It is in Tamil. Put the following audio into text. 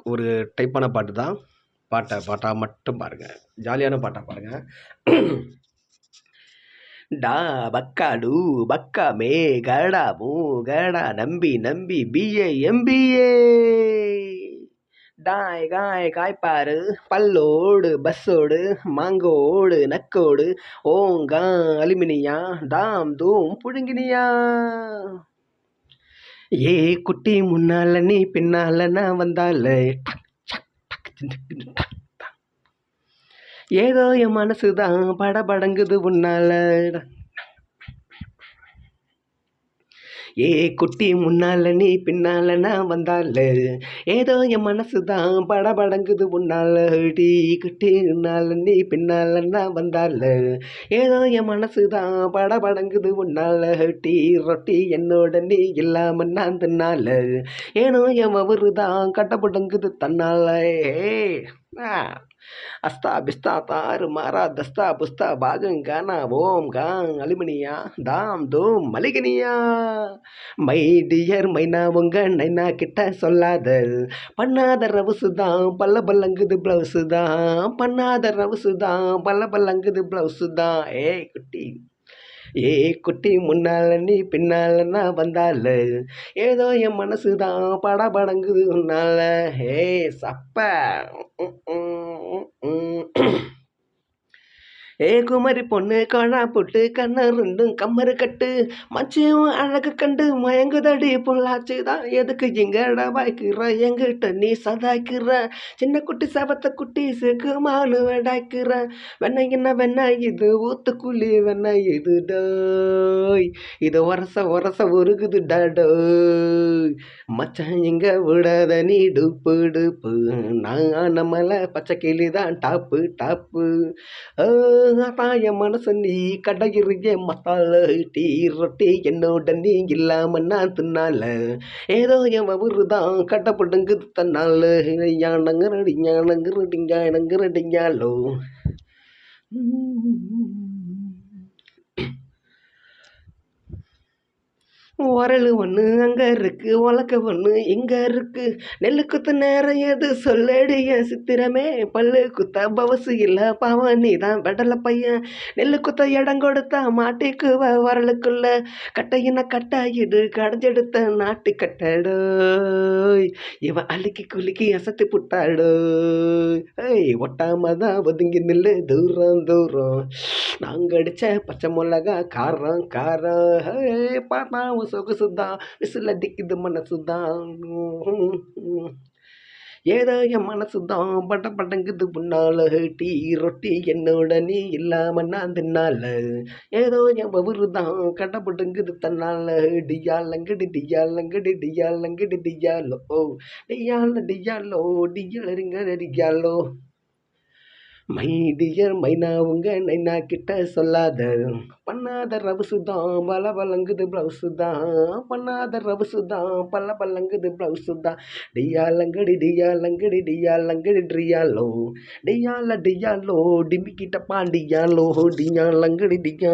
ஒரு டைப்பான பாட்டு தான். பாட்டா மட்டும் பாருங்க. ஜாலியான பாட்டா பாருங்க. டா பக்கா டூ பக்கா மே கடா மூ கடா நம்பி பிஏ எம்பிஏ டாய் காய் காய்ப்பாரு பல்லோடு பஸ்ஸோடு மாங்கோடு நக்கோடு ஓங்கா அலுமினியா தாம் தூம் புழுங்கினியா ஏ குட்டி முன்னால நீ பின்னால நான் வந்தால ஏதோ என் மனசுதான் படபடங்குது உன்னால ஏ குட்டி முன்னால நீ பின்னால நான் வந்தால ஏதோ என் மனசுதான் படபடங்குது உன்னால டீ குட்டி முன்னால நீ பின்னால நான் வந்தால ஏதோ என் மனசுதான் படபடங்குது உன்னால டீ ரொட்டி என்னோட நீ இல்லாம நான் தின்னால ஏனோ என் அவருதான் கட்டப்படங்குது தன்னால அஸ்தா பிஸ்தா தாறு மாறா தஸ்தா புஸ்தா பாகங்கானா ஓம் காங் அலுமினியா தாம் தூம் மலிகனியா மை டியர் மைனா உங்க நைனா கிட்ட சொல்லாத பண்ணாத ரவுசு தான் பல்ல பல்லங்குது பிளவுஸு தான் பண்ணாத ரவுசு தான் பல்ல பல்லங்குது பிளவுஸு தான் ஏ குட்டி முன்னால நீ பின்னால நான் வந்தால ஏதோ என் மனசுதான் படபடங்குது உன்னால சப்ப ஏ குமரி பொண்ணு காணா போட்டு கண்ண ரெண்டும் கம்மரு கட்டு மச்சியும் அழகு கண்டு மயங்குதடி பொள்ளாச்சி தான் எதுக்கு எங்கடா வாய்க்கிற எங்கிட்ட நீ சதாய்க்கிற சின்ன குட்டி சவத்த குட்டி செக்கு மாலு வெடாய்க்கிற வெண்ணெய் இது ஊத்துக்குழி வெண்ணெய் இது டோய் இது ஒரச உருகுது டோய் மச்சான் எங்க விடாத நீ டுப்பு டுப்பு நான் நம்மள பச்சை கிளிதான் டாப்பு என் மனசு நீ கடையிறிய மசால டீ ரொட்டி என்னோட நீ இல்லாம நான் தின்னால ஏதோ என் அவருதான் கட்டப்படுங்குது தன்னால ஞானங்கிறடிங்காலோ உரல் ஒன்று அங்கே இருக்கு உலக்க ஒன்று இங்கே இருக்கு நெல்லு குத்த நேரம் எது சொல்லடிய சித்திரமே பல்லு குத்த பவசு இல்லை பாவன் நீ தான் வெடல பையன் நெல்லு குத்த இடம் கொடுத்தா மாட்டிக்கு வரலுக்குள்ள கட்டையின கட்டாயிடு கடைஞ்செடுத்த நாட்டு கட்டடோய் இவன் அழுக்கி குலுக்கி அசத்தி புட்டாடோ ஒட்டாம தான் ஒதுங்கி நில்லு தூரம் நாங்க அடிச்ச பச்சை மிளகா காரம் பார்த்தா சொகுசுதான் விசில் அடிக்குது மனசுதான் ஏதோ என் மனசுதான் படங்குது முன்னால டீ ரொட்டி என்னோட நீ இல்லாம நான் தின்னால ஏதோ என் பவுருதான் கடப்படுங்குது தன்னால டியாலங்கடி டியாலோ டியாலோ மை டியர் மைனா உங்க நைனா கிட்ட சொல்லாத பண்ணாத ரவுசுதான் பலங்குது பிளவுஸு தான் பண்ணாத ரவுசுதான் பல்லங்குது பிளவுஸு தான் டியாலங்கடி டியாலோ டிமிக்கிட்ட பாண்டியாலோ டியாலங்கடி டியா